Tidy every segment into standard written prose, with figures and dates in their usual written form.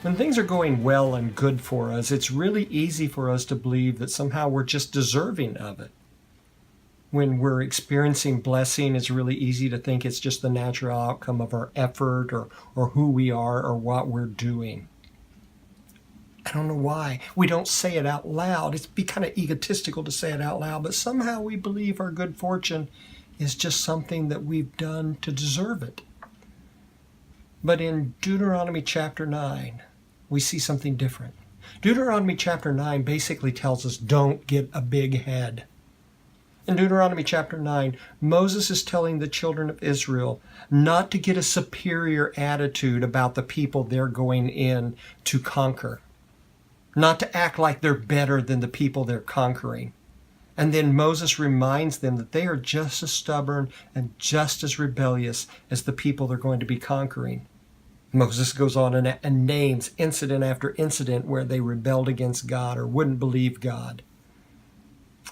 When things are going well and good for us, it's really easy for us to believe that somehow we're just deserving of it. When we're experiencing blessing, it's really easy to think it's just the natural outcome of our effort or who we are or what we're doing. I don't know why. We don't say it out loud. It'd be kind of egotistical to say it out loud, but somehow we believe our good fortune is just something that we've done to deserve it. But in Deuteronomy chapter 9, we see something different. Deuteronomy chapter 9 basically tells us don't get a big head. In Deuteronomy chapter 9, Moses is telling the children of Israel not to get a superior attitude about the people they're going in to conquer, not to act like they're better than the people they're conquering. And then Moses reminds them that they are just as stubborn and just as rebellious as the people they're going to be conquering. Moses goes on and names incident after incident where they rebelled against God or wouldn't believe God.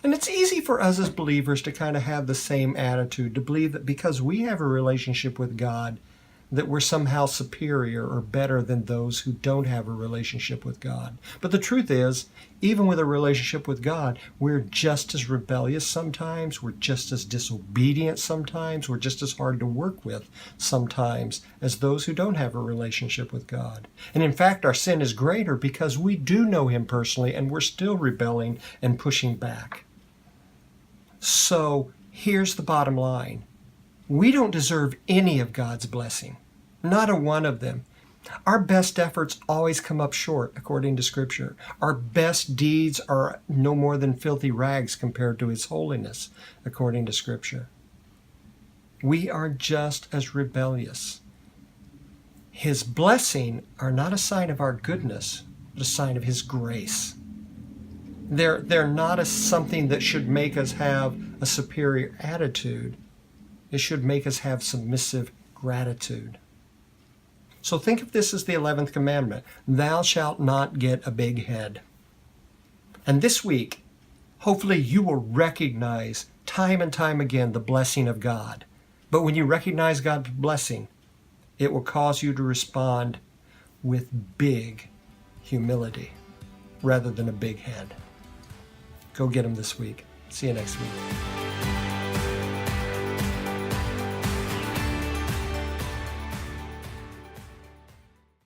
And it's easy for us as believers to kind of have the same attitude, to believe that because we have a relationship with God, that we're somehow superior or better than those who don't have a relationship with God. But the truth is, even with a relationship with God, we're just as rebellious sometimes, we're just as disobedient sometimes, we're just as hard to work with sometimes as those who don't have a relationship with God. And in fact, our sin is greater because we do know Him personally and we're still rebelling and pushing back. So here's the bottom line. We don't deserve any of God's blessing, not a one of them. Our best efforts always come up short, according to Scripture. Our best deeds are no more than filthy rags compared to His holiness, according to Scripture. We are just as rebellious. His blessing are not a sign of our goodness, but a sign of His grace. They're not something that should make us have a superior attitude. It should make us have submissive gratitude. So think of this as the 11th commandment. Thou shalt not get a big head. And this week, hopefully you will recognize time and time again the blessing of God. But when you recognize God's blessing, it will cause you to respond with big humility rather than a big head. Go get them this week. See you next week.